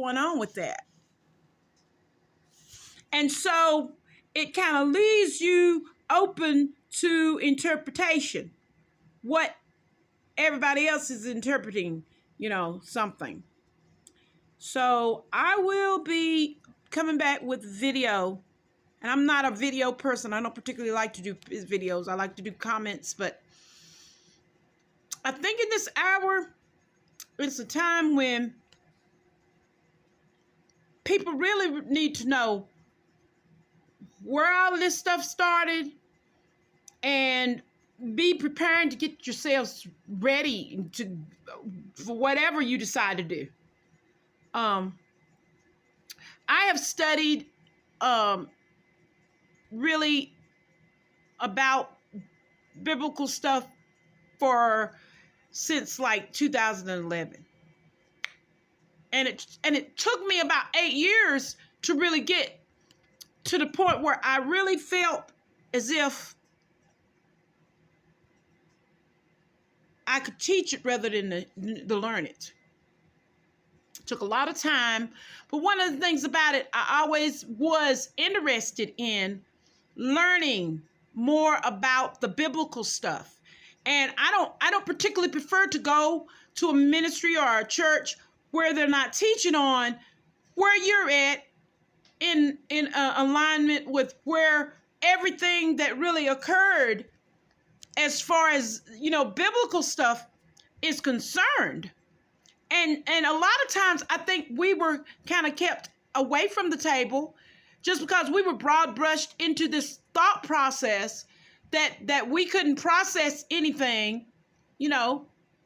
going on with that. And so it kind of leaves you open to interpretation. What everybody else is interpreting, something. So I will be coming back with video. And I'm not a video person. I don't particularly like to do videos. I like to do comments. But I think in this hour, it's a time when people really need to know where all of this stuff started and be preparing to get yourselves ready for whatever you decide to do. I have studied really about biblical stuff since like 2011. And it took me about 8 years to really get to the point where I really felt as if I could teach it rather than to learn it. It took a lot of time, but one of the things about it, I always was interested in learning more about the biblical stuff. And I don't particularly prefer to go to a ministry or a church where they're not teaching on where you're at in alignment with where everything that really occurred as far as, biblical stuff is concerned. And a lot of times I think we were kind of kept away from the table just because we were broad brushed into this thought process that we couldn't process anything,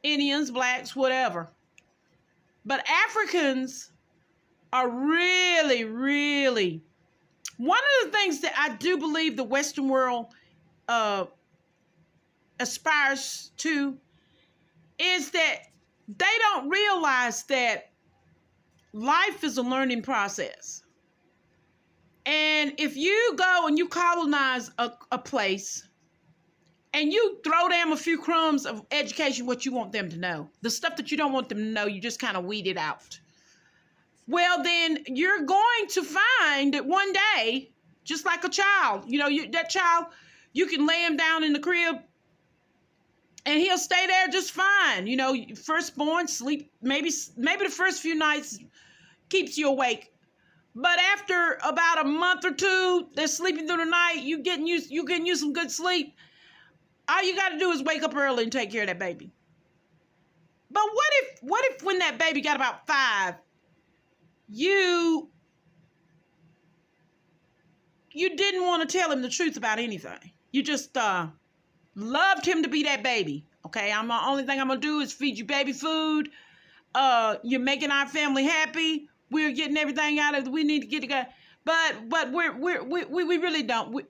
Indians, blacks, whatever. But Africans are really, really, one of the things that I do believe the Western world aspires to is that they don't realize that life is a learning process. And if you go and you colonize a place and you throw them a few crumbs of education, what you want them to know, the stuff that you don't want them to know, you just kind of weed it out. Well, then you're going to find that one day, just like a child, that child, you can lay him down in the crib and he'll stay there just fine. Firstborn, sleep, maybe the first few nights keeps you awake. But after about a month or two, they're sleeping through the night, you getting you some good sleep. All you got to do is wake up early and take care of that baby. But what if when that baby got about 5, you didn't want to tell him the truth about anything. You just loved him to be that baby. Okay, the only thing I'm gonna do is feed you baby food. You're making our family happy. We're getting everything out of it we need to get together. But we really don't.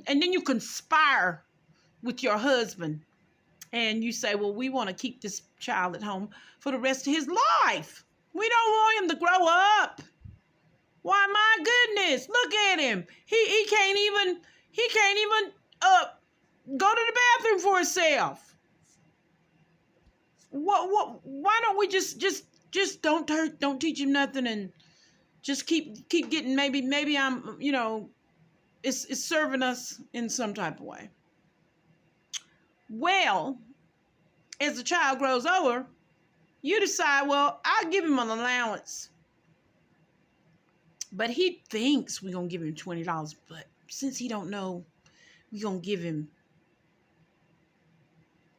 And then you conspire with your husband, and you say, well, we want to keep this child at home for the rest of his life. We don't want him to grow up. Why, my goodness, look at him. He can't even go to the bathroom for himself. Why don't we just don't teach him nothing and just keep getting, maybe I'm, it's serving us in some type of way. Well, as the child grows older, you decide, well, I'll give him an allowance. But he thinks we're going to give him $20. But since he don't know, we're going to give him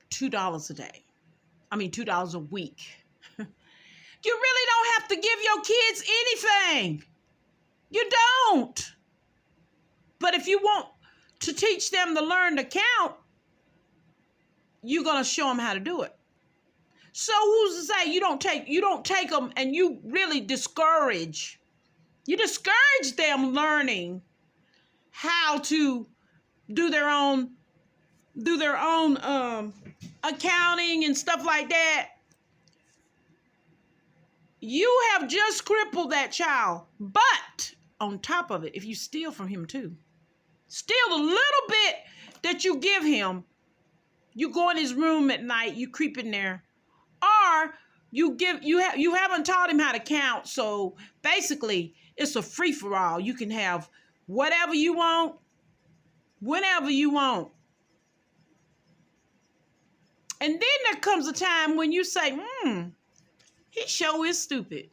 $2 a day. $2 a week. You really don't have to give your kids anything. You don't. But if you want to teach them to learn to count, you're going to show them how to do it. So who's to say you don't take them and you really discourage them learning how to do their own accounting and stuff like that. You have just crippled that child. But on top of it, if you steal from him too, steal the little bit that you give him, you go in his room at night, you creep in there, or You haven't taught him how to count, so basically it's a free for all. You can have whatever you want, whenever you want. And then there comes a time when you say, he sure is stupid.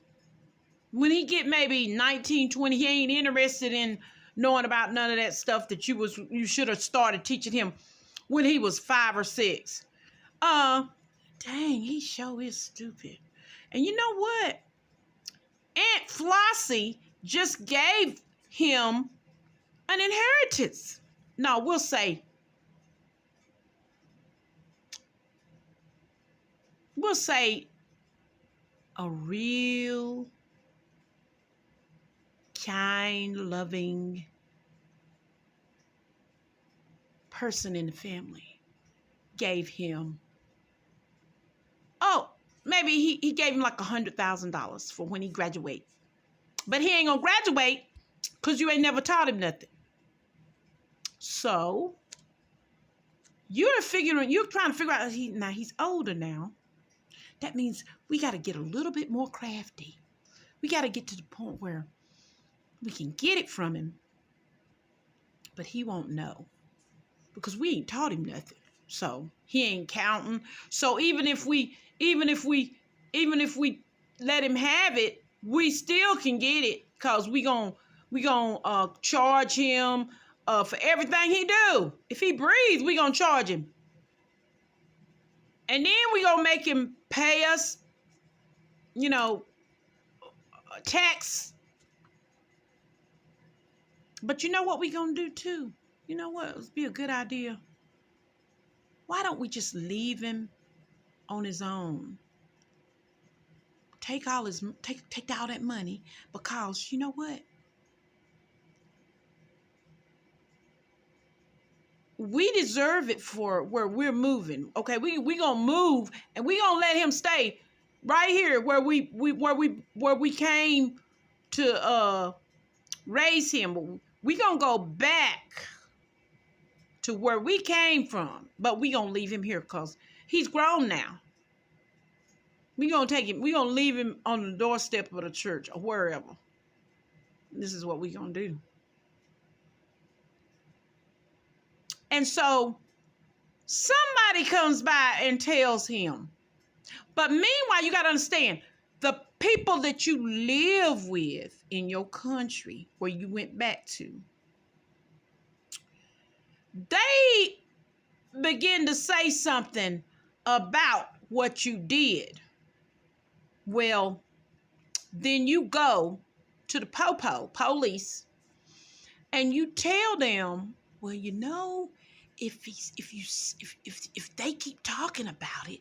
When he get maybe 19, 20, he ain't interested in knowing about none of that stuff that you should have started teaching him when he was 5 or 6. Dang, he sure is stupid. And you know what? Aunt Flossie just gave him an inheritance. No, we'll say a real kind, loving person in the family gave him, maybe he gave him like $100,000 for when he graduate. But he ain't gonna graduate because you ain't never taught him nothing. So you're trying to figure out, he's older now. That means we got to get a little bit more crafty. We got to get to the point where we can get it from him, but he won't know because we ain't taught him nothing. So he ain't counting. So even if we let him have it, we still can get it because we gonna charge him for everything he do. If he breathes, we gonna charge him. And then we gonna make him pay us, tax. But you know what we gonna do too? You know what? It would be a good idea. Why don't we just leave him on his own? Take all that money, because you know what? We deserve it for where we're moving. Okay, we gonna move, and we gonna let him stay right here where we came to raise him. We gonna go back to where we came from, but we gonna leave him here because he's grown now. We gonna leave him on the doorstep of the church or wherever. This is what we gonna do. And so somebody comes by and tells him. But meanwhile, you got to understand, the people that you live with in your country where you went back to, they begin to say something about what you did. Well, then you go to the police, and you tell them, well, if they keep talking about it,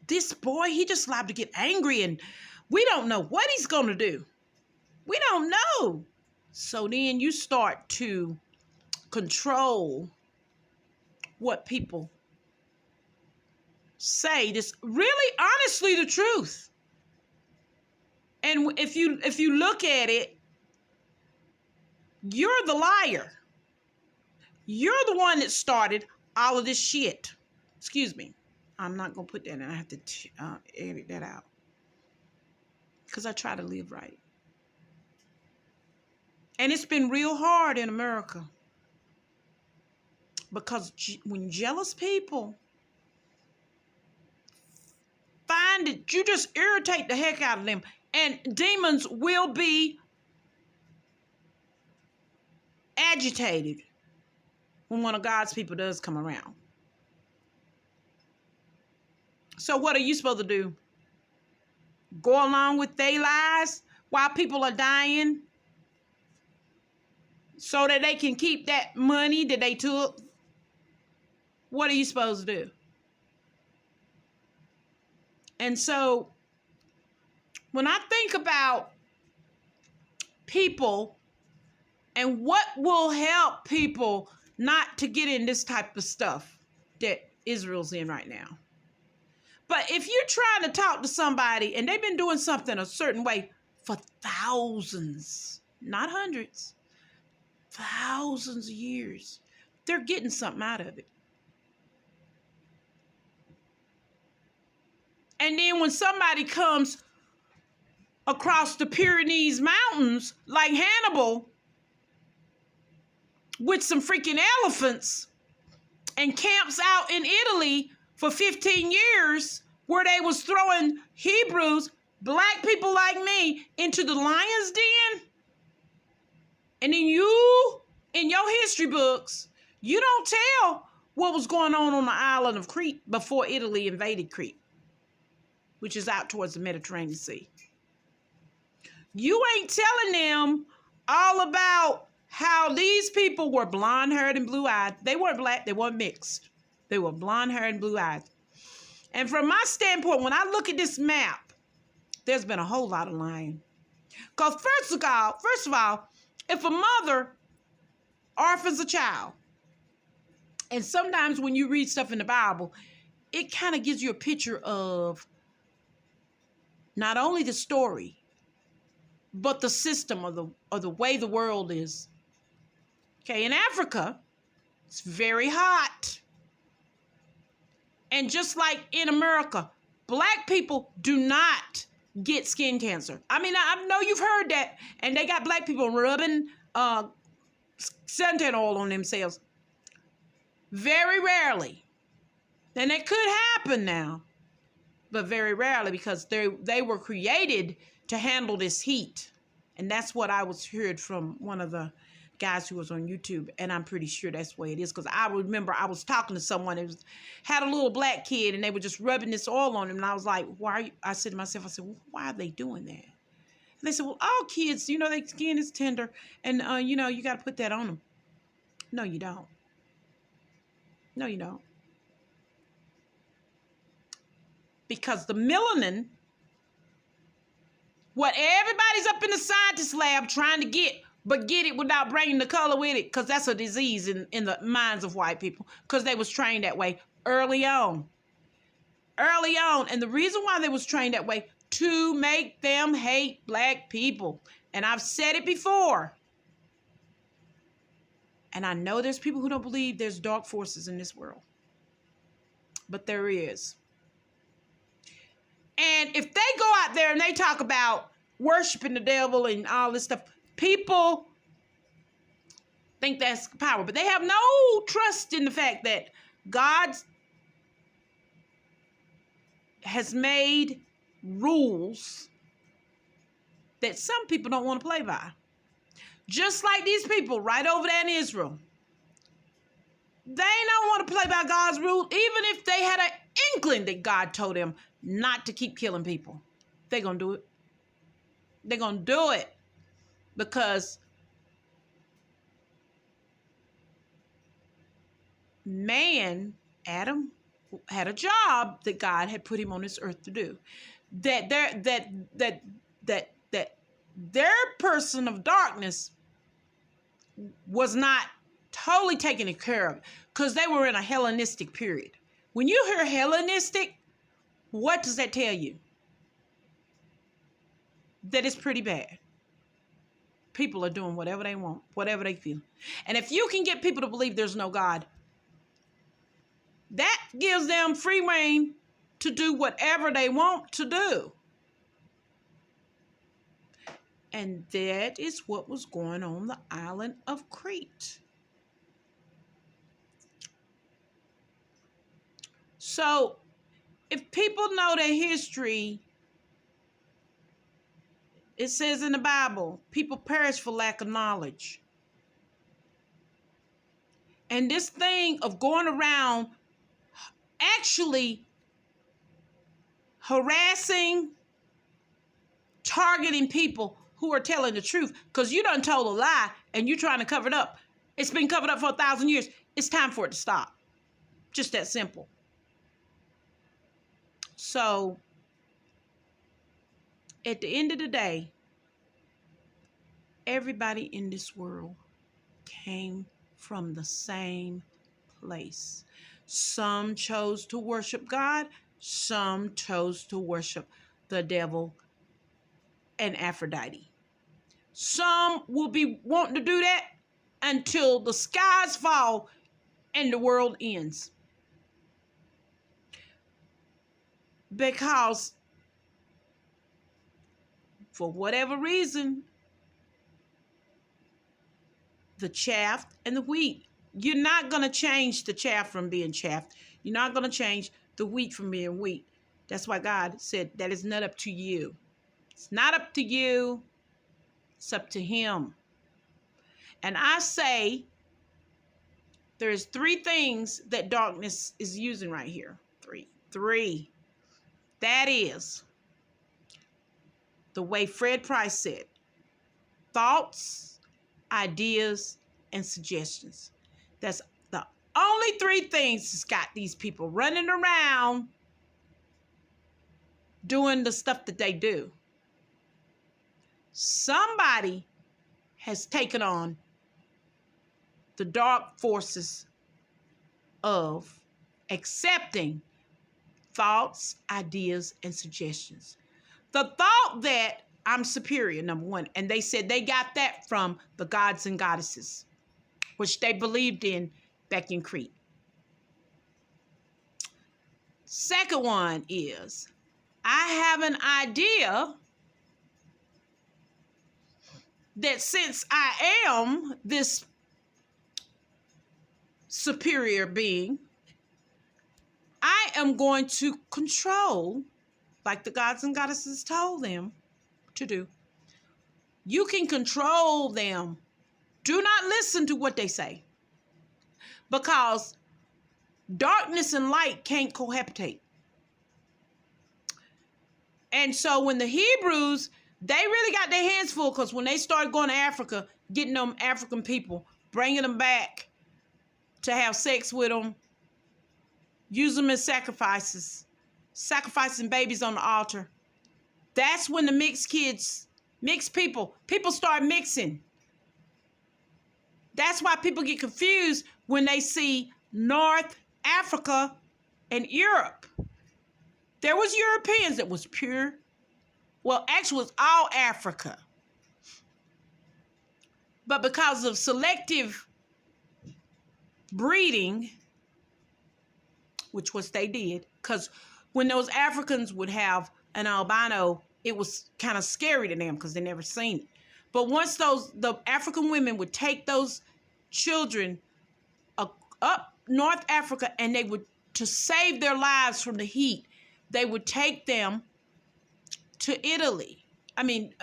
this boy, he just liable to get angry, and we don't know what he's gonna do. We don't know. So then you start to control what people say. This really, honestly, the truth. And if you look at it, you're the liar. You're the one that started all of this shit. Excuse me. I'm not going to put that in. I have to edit that out. Because I try to live right. And it's been real hard in America. Because when jealous people find it, you just irritate the heck out of them. And demons will be agitated when one of God's people does come around. So what are you supposed to do? Go along with their lies while people are dying so that they can keep that money that they took? What are you supposed to do? And so when I think about people and what will help people not to get in this type of stuff that Israel's in right now. But if you're trying to talk to somebody and they've been doing something a certain way for thousands, not hundreds, thousands of years, they're getting something out of it. And then when somebody comes across the Pyrenees Mountains, like Hannibal, with some freaking elephants, and camps out in Italy for 15 years, where they was throwing Hebrews, black people like me, into the lion's den, and then you, in your history books, you don't tell what was going on the island of Crete before Italy invaded Crete, which is out towards the Mediterranean Sea. You ain't telling them all about how these people were blonde-haired and blue-eyed. They weren't black. They weren't mixed. They were blonde-haired and blue-eyed. And from my standpoint, when I look at this map, there's been a whole lot of lying. Because first of all, if a mother orphans a child, and sometimes when you read stuff in the Bible, it kind of gives you a picture of not only the story, but the system or the way the world is. Okay, in Africa, it's very hot. And just like in America, black people do not get skin cancer. I mean, I know you've heard that, and they got black people rubbing suntan oil on themselves. Very rarely. And it could happen now, but very rarely, because they were created to handle this heat. And that's what I was heard from one of the guys who was on YouTube, and I'm pretty sure that's the way it is, because I remember I was talking to someone who had a little black kid, and they were just rubbing this oil on him, and I was like, why are you? I said to myself, well, why are they doing that? And they said, well, all kids, their skin is tender, and you got to put that on them. No, you don't. No, you don't. Because the melanin, what everybody's up in the scientist lab trying to get, but get it without bringing the color with it, because that's a disease in the minds of white people, because they was trained that way early on. Early on. And the reason why they was trained that way, to make them hate black people. And I've said it before. And I know there's people who don't believe there's dark forces in this world. But there is. And if they go out there and they talk about worshiping the devil and all this stuff, people think that's power. But they have no trust in the fact that God has made rules that some people don't want to play by. Just like these people right over there in Israel. They don't want to play by God's rule, even if they had an inkling that God told them not to keep killing people. They're going to do it. They're going to do it because man, Adam, had a job that God had put him on this earth to do. That their person of darkness was not totally taken care of, because they were in a Hellenistic period. When you hear Hellenistic, what does that tell you? That it's pretty bad. People are doing whatever they want, whatever they feel. And if you can get people to believe there's no God, that gives them free rein to do whatever they want to do. And that is what was going on the island of Crete. So, if people know their history, it says in the Bible, people perish for lack of knowledge. And this thing of going around actually harassing, targeting people who are telling the truth, because you done told a lie and you're trying to cover it up. It's been covered up for 1,000 years. It's time for it to stop. Just that simple. So, at the end of the day, everybody in this world came from the same place. Some chose to worship God. Some chose to worship the devil and Aphrodite. Some will be wanting to do that until the skies fall and the world ends. because for whatever reason, the chaff and the wheat, you're not going to change the chaff from being chaff. You're not going to change the wheat from being wheat. That's why God said that is not up to you. It's not up to you. It's up to him. And I say there's 3 things that darkness is using right here. Three. That is the way Fred Price said, thoughts, ideas, and suggestions. That's the only 3 things that's got these people running around doing the stuff that they do. Somebody has taken on the dark forces of accepting thoughts, ideas, and suggestions. The thought that I'm superior, number 1, and they said they got that from the gods and goddesses, which they believed in back in Crete. Second one is, I have an idea that since I am this superior being, I am going to control, like the gods and goddesses told them to do. You can control them. Do not listen to what they say, because darkness and light can't cohabitate. And so when the Hebrews, they really got their hands full, because when they started going to Africa, getting them African people, bringing them back to have sex with them, use them as sacrifices, sacrificing babies on the altar. That's when the mixed people start mixing. That's why people get confused when they see North Africa and Europe. There was Europeans that was pure. Well, actually, it was all Africa. But because of selective breeding, which was they did, because when those Africans would have an albino, it was kind of scary to them because they never seen it. But once the African women would take those children up North Africa, and they would, to save their lives from the heat, they would take them to Italy. I mean,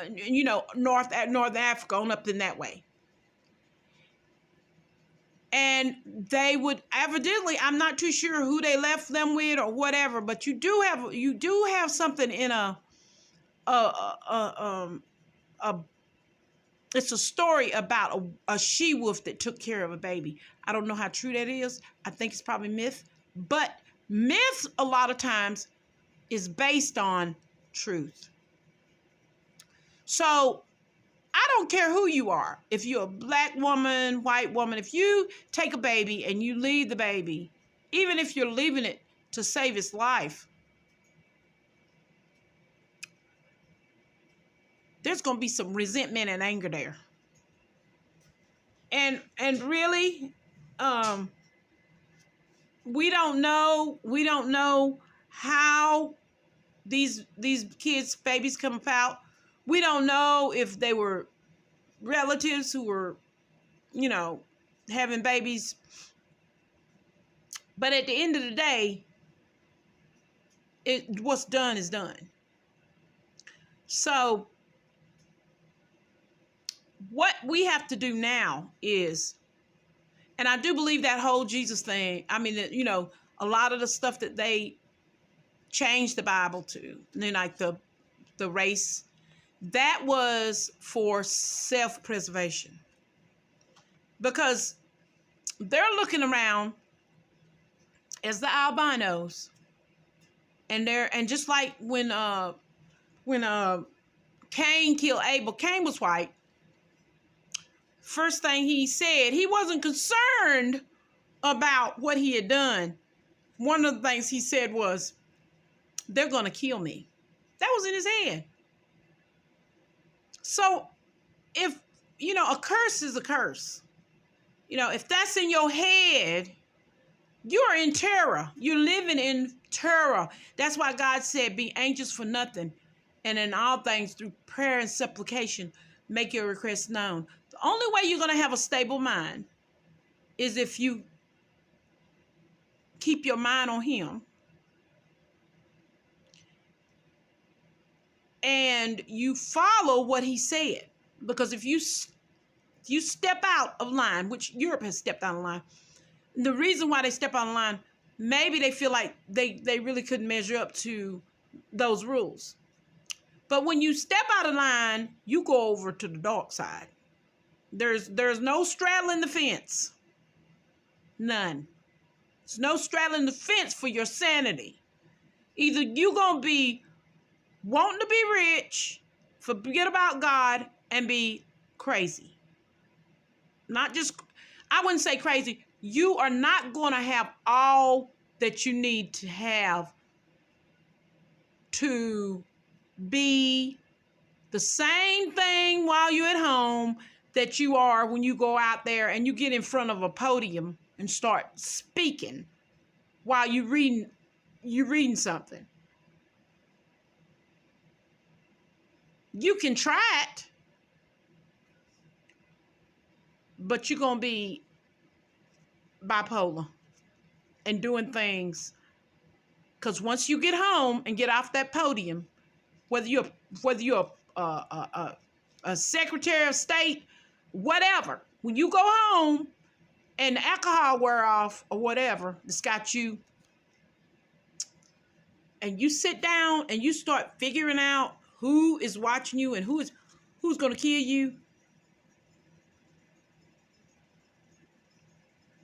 North Africa, on up in that way. And they would evidently, I'm not too sure who they left them with or whatever, but you do have something in it's a story about a she-wolf that took care of a baby. I don't know how true that is. I think it's probably myth. But myth, a lot of times, is based on truth. So I don't care who you are. If you're a black woman, white woman, if you take a baby and you leave the baby, even if you're leaving it to save its life, there's going to be some resentment and anger there. And really, we don't know how these babies come about. We don't know if they were relatives who were, having babies. But at the end of the day, what's done is done. So what we have to do now is, and I do believe that whole Jesus thing, I mean, a lot of the stuff that they changed the Bible to, like the race, that was for self-preservation. Because they're looking around as the albinos, and just like when Cain killed Abel, Cain was white. First thing he said, he wasn't concerned about what he had done. One of the things he said was, they're going to kill me. That was in his head. So if, a curse is a curse. If that's in your head, you're in terror. You're living in terror. That's why God said, be anxious for nothing, and in all things through prayer and supplication, make your requests known. The only way you're going to have a stable mind is if you keep your mind on him and you follow what he said. Because if you step out of line, which Europe has stepped out of line, the reason why they step out of line, maybe they feel like they really couldn't measure up to those rules. But when you step out of line, you go over to the dark side. There's no straddling the fence. None. There's no straddling the fence for your sanity. Either you going to be wanting to be rich, forget about God, and be crazy. Not just, I wouldn't say crazy. You are not going to have all that you need to have to be the same thing while you're at home that you are when you go out there and you get in front of a podium and start speaking while you're reading something. You can try it, but you're going to be bipolar and doing things. Because once you get home and get off that podium, whether you're a Secretary of State, whatever, when you go home and the alcohol wear off or whatever, it's got you, and you sit down and you start figuring out who is watching you and who's going to kill you,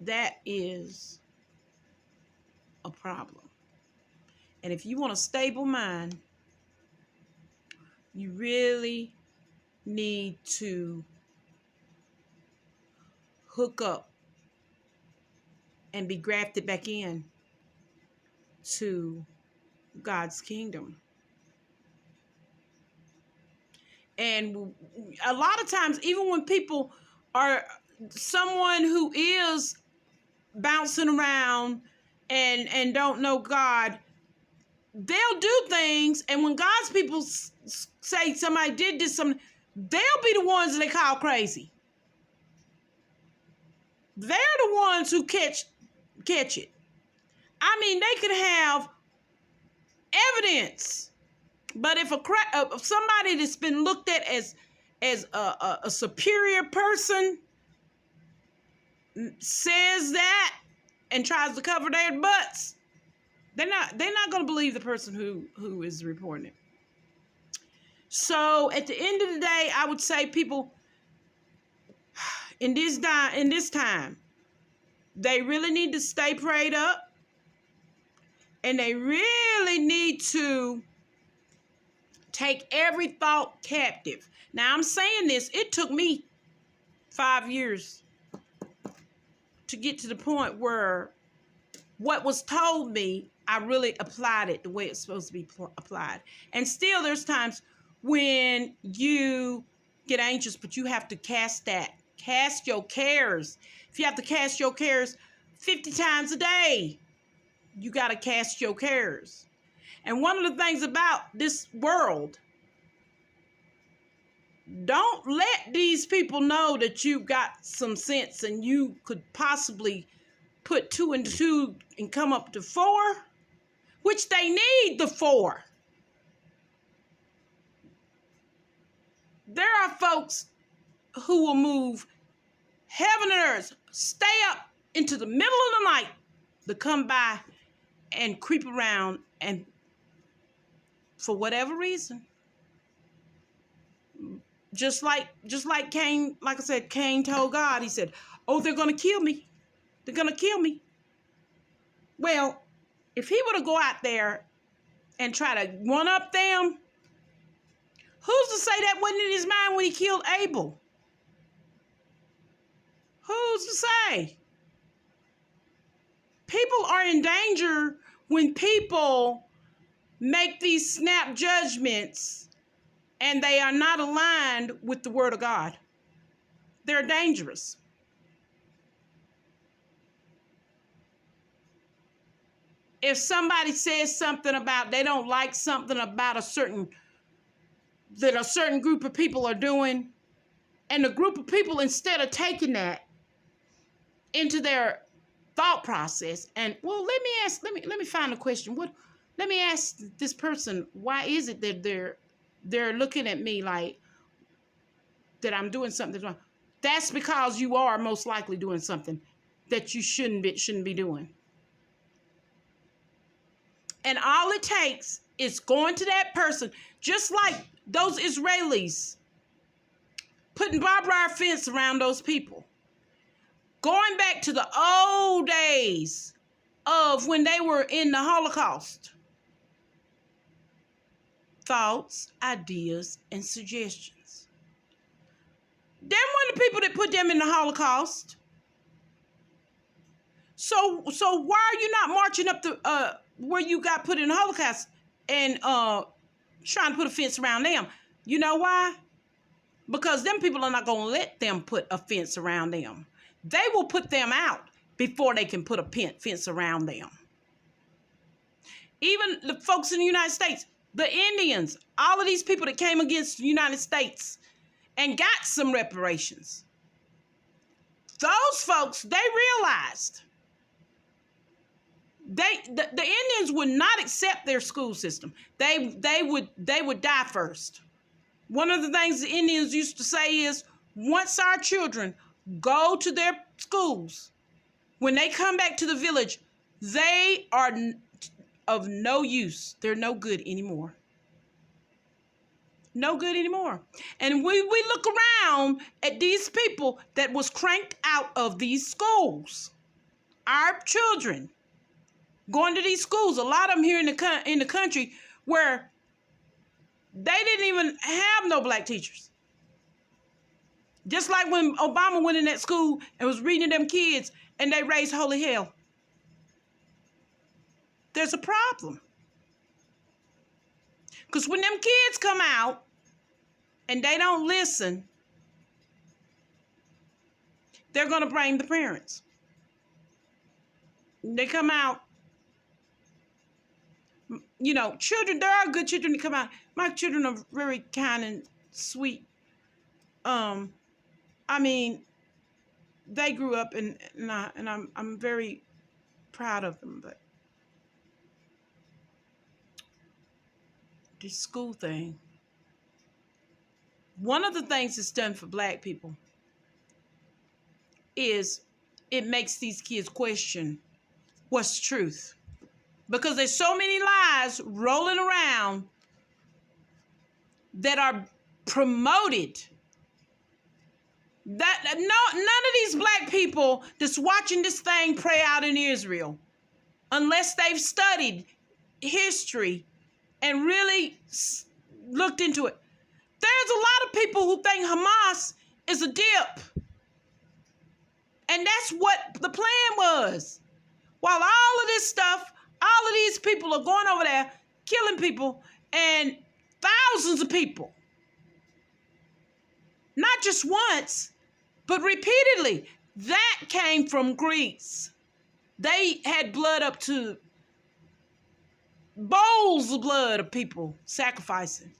that is a problem. And if you want a stable mind, you really need to hook up and be grafted back in to God's kingdom. And a lot of times, even when people are someone who is bouncing around and don't know God, they'll do things, and when God's people say somebody did this, something, they'll be the ones that they call crazy. They're the ones who catch it. I mean, they can have evidence, but if somebody that's been looked at as a superior person says that and tries to cover their butts, they're not going to believe the person who is reporting it. So at the end of the day, I would say people in this time, they really need to stay prayed up, and they really need to take every thought captive. Now, I'm saying this, it took me 5 years to get to the point where what was told me, I really applied it the way it's supposed to be applied. And still, there's times when you get anxious, but you have to cast your cares. If you have to cast your cares 50 times a day, you got to cast your cares. And one of the things about this world, don't let these people know that you've got some sense and you could possibly put 2 and 2 and come up to 4, which they need the 4. There are folks who will move heaven and earth, stay up into the middle of the night to come by and creep around, and for whatever reason, just like Cain, like I said, Cain told God, he said, oh, they're going to kill me. They're going to kill me. Well, if he were to go out there and try to one up them, who's to say that wasn't in his mind when he killed Abel? Who's to say? People are in danger when people make these snap judgments and they are not aligned with the Word of God. They're dangerous. if somebody says something about they don't like something about a certain group of people are doing, and the group of people, instead of taking that into their thought process and, well, let me find a question. Let me ask this person, why is it that they're looking at me like that I'm doing something wrong? That's because you are most likely doing something that you shouldn't be doing. And all it takes is going to that person, just like those Israelis putting barbed wire fence around those people. Going back to the old days of when they were in the Holocaust. Thoughts, ideas, and suggestions. Them were the people that put them in the Holocaust. So why are you not marching up to where you got put in the Holocaust and trying to put a fence around them? You know why? Because them people are not going to let them put a fence around them. They will put them out before they can put a fence around them. Even the folks in the United States, the Indians, all of these people that came against the United States and got some reparations. Those folks, they realized the Indians would not accept their school system. They would die first. One of the things the Indians used to say is, once our children go to their schools, when they come back to the village, they are of no use. They're no good anymore. No good anymore. And we look around at these people that was cranked out of these schools. Our children going to these schools, a lot of them here in the country where they didn't even have no black teachers. Just like when Obama went in that school and was reading to them kids and they raised holy hell. There's a problem. Because when them kids come out and they don't listen, they're going to blame the parents. They come out, you know, children, there are good children that come out. My children are very kind and sweet. I mean, they grew up and I'm very proud of them, but the school thing, one of the things it's done for black people is it makes these kids question what's truth. Because there's so many lies rolling around that are promoted that none of these black people that's watching this thing play out in Israel, unless they've studied history and really looked into it. There's a lot of people who think Hamas is a dip. And that's what the plan was. While all of this stuff, all of these people are going over there, killing people, and thousands of people. Not just once, but repeatedly. That came from Greece. They had blood up to bowls of blood of people sacrificing.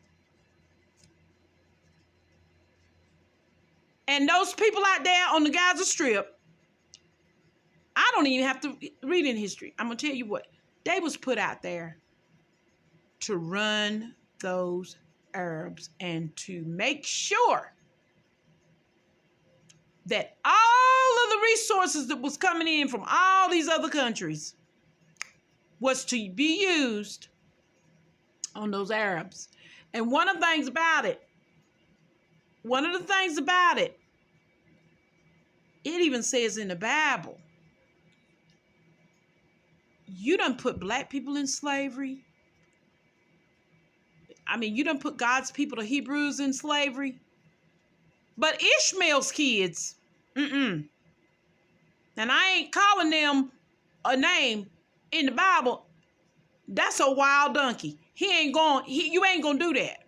And those people out there on the Gaza Strip, I don't even have to read in history. I'm going to tell you what. They was put out there to run those Arabs and to make sure that all of the resources that was coming in from all these other countries was to be used on those Arabs. And one of the things about it, it even says in the Bible, you done put black people in slavery. I mean, you done put God's people, the Hebrews, in slavery. But Ishmael's kids, and I ain't calling them a name in the Bible, that's a wild donkey. You ain't gonna do that.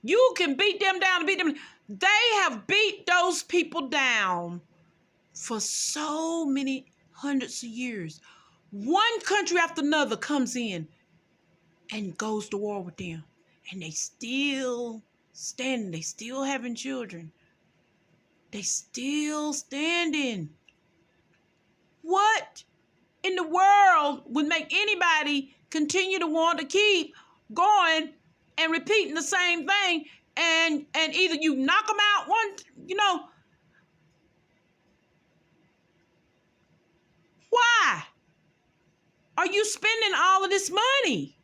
You can beat them down and beat them. They have beat those people down for so many hundreds of years. One country after another comes in and goes to war with them. And they still standing. They still having children. They still standing. What in the world would make anybody continue to want to keep going and repeating the same thing? And either you knock them out why are you spending all of this money?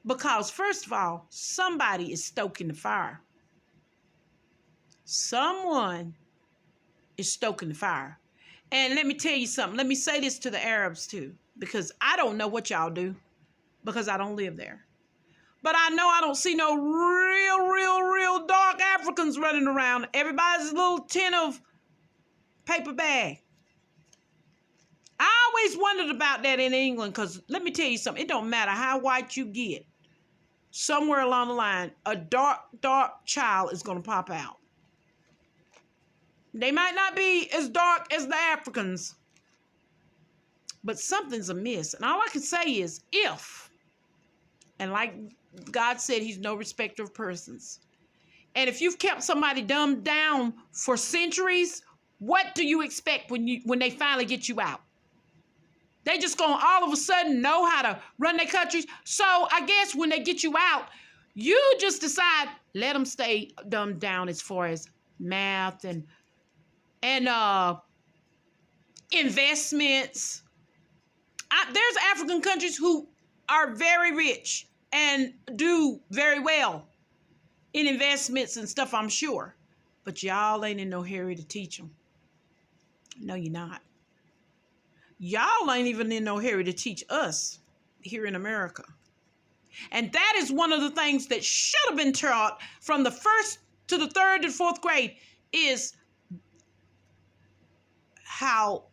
Because first of all, somebody is stoking the fire. Someone is stoking the fire. And let me tell you something. Let me say this to the Arabs too, because I don't know what y'all do because I don't live there. But I know I don't see no real dark Africans running around. Everybody's a little tin of paper bag. I always wondered about that in England because let me tell you something. It don't matter how white you get. Somewhere along the line, a dark child is going to pop out. They might not be as dark as the Africans, but something's amiss. And all I can say is if, and like God said, he's no respecter of persons. And if you've kept somebody dumbed down for centuries, what do you expect when they finally get you out? They just gonna all of a sudden know how to run their countries. So I guess when they get you out, you just decide, let them stay dumbed down as far as math and investments. There's African countries who are very rich and do very well in investments and stuff, I'm sure. But y'all ain't in no hurry to teach them. No, you're not. Y'all ain't even in no hurry to teach us here in America. And that is one of the things that should have been taught from the first to the third and fourth grade is how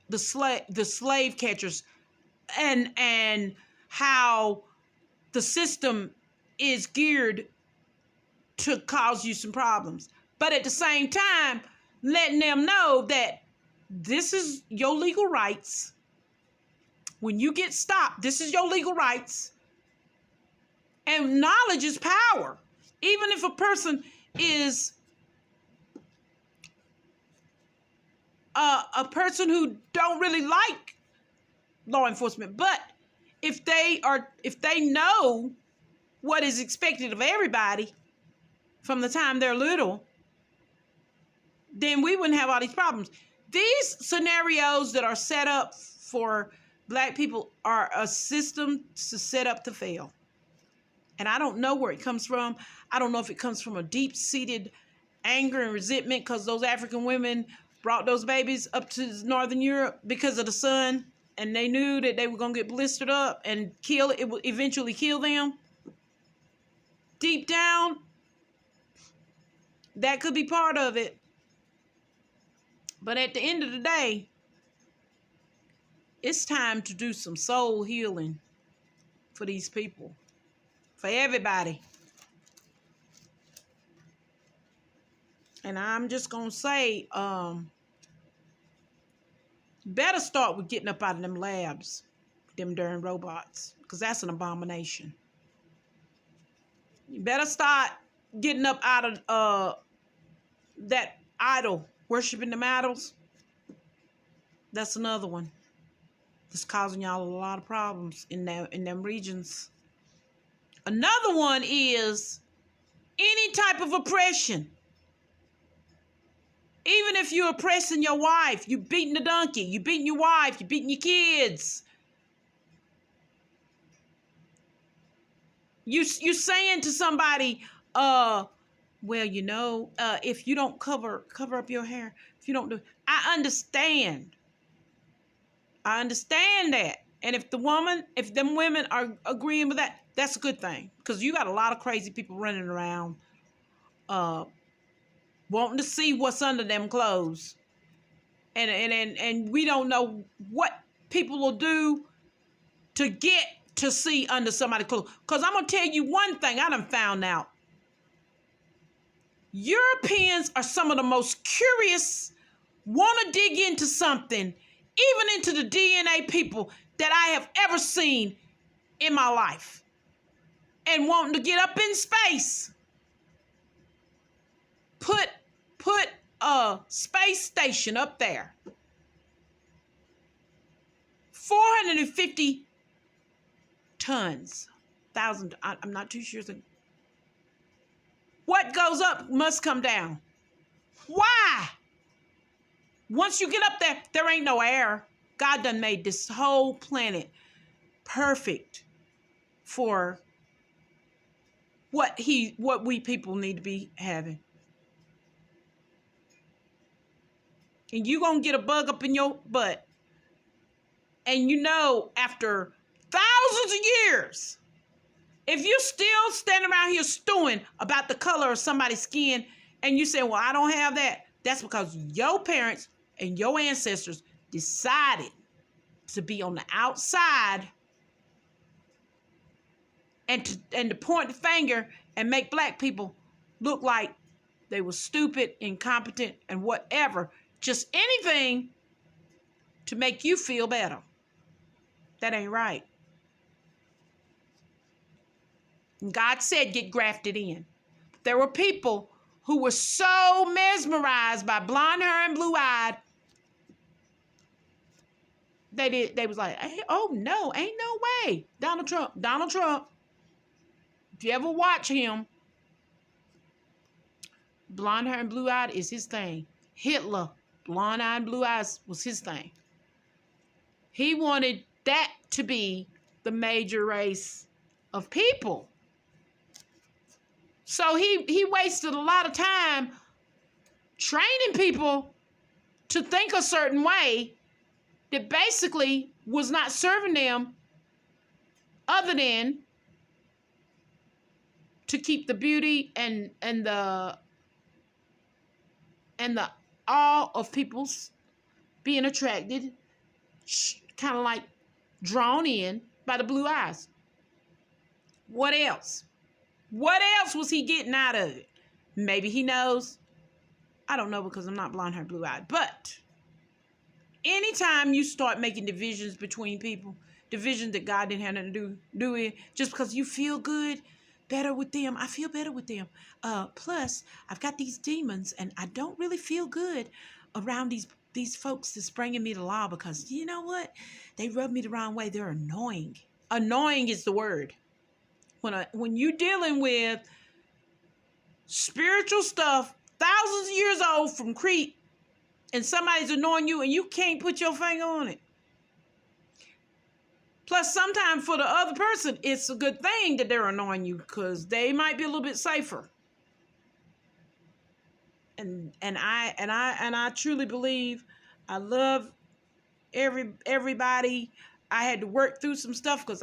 the slave catchers and how the system is geared to cause you some problems. But at the same time, letting them know that this is your legal rights. When you get stopped, this is your legal rights. And knowledge is power. Even if a person is a person who don't really like law enforcement, but if they know what is expected of everybody from the time they're little, then we wouldn't have all these problems. These scenarios that are set up for Black people are a system set up to fail. And I don't know where it comes from. I don't know if it comes from a deep-seated anger and resentment because those African women brought those babies up to Northern Europe because of the sun, and they knew that they were going to get blistered up and it would eventually kill them. Deep down, that could be part of it. But at the end of the day, it's time to do some soul healing for these people, for everybody. And I'm just going to say, better start with getting up out of them labs, them darn robots, because that's an abomination. You better start getting up out of that idol, worshiping them idols. That's another one that's causing y'all a lot of problems in them regions. Another one is any type of oppression. Even if you're oppressing your wife, you beating the donkey, you beating your wife, you beating your kids. You saying to somebody, well, if you don't cover up your hair, if you don't do, I understand that. And if them women are agreeing with that, that's a good thing. Because you got a lot of crazy people running around, wanting to see what's under them clothes. And we don't know what people will do to get to see under somebody's clothes. Because I'm going to tell you one thing I done found out. Europeans are some of the most curious want to dig into something, even into the DNA people that I have ever seen in my life, and wanting to get up in space, put a space station up there, 450 tons, thousand. I'm not too sure. What goes up must come down. Why? Once you get up there, there ain't no air. God done made this whole planet perfect for what we people need to be having. And you gonna get a bug up in your butt. And you know, after thousands of years, if you still standing around here stewing about the color of somebody's skin, and you say, well, I don't have that, that's because your parents and your ancestors decided to be on the outside and to point the finger and make black people look like they were stupid, incompetent, and whatever. Just anything to make you feel better. That ain't right. And God said, get grafted in. There were people who were so mesmerized by blonde hair and blue-eyed, they was like, hey, oh no, ain't no way. Donald Trump, if you ever watch him, blonde hair and blue-eyed is his thing. Hitler, blonde eye and blue eyes was his thing. He wanted that to be the major race of people. So he wasted a lot of time training people to think a certain way that basically was not serving them other than to keep the beauty and the awe of people's being attracted, kind of like drawn in by the blue eyes. What else? What else was he getting out of it? Maybe he knows. I don't know, because I'm not blonde hair, blue eyed. But anytime you start making divisions between people, divisions that God didn't have nothing to do with, just because you feel good, better with them, I feel better with them. Plus, I've got these demons, and I don't really feel good around these folks that's bringing me the law, because you know what? They rub me the wrong way. They're annoying. Annoying is the word. When you're dealing with spiritual stuff, thousands of years old from Crete, and somebody's annoying you and you can't put your finger on it. Plus, sometimes for the other person, it's a good thing that they're annoying you, because they might be a little bit safer. And I truly believe, I love everybody. I had to work through some stuff, because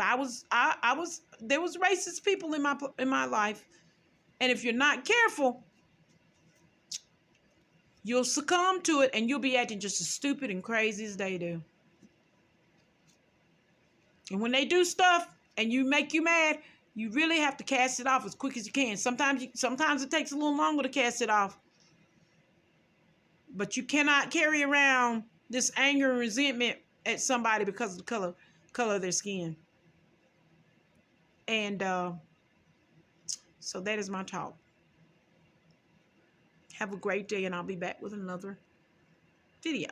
there was racist people in my life, and if you're not careful, you'll succumb to it, and you'll be acting just as stupid and crazy as they do. And when they do stuff and you make you mad, you really have to cast it off as quick as you can. Sometimes it takes a little longer to cast it off, but you cannot carry around this anger and resentment at somebody because of the color of their skin. And so that is my talk. Have a great day, and I'll be back with another video.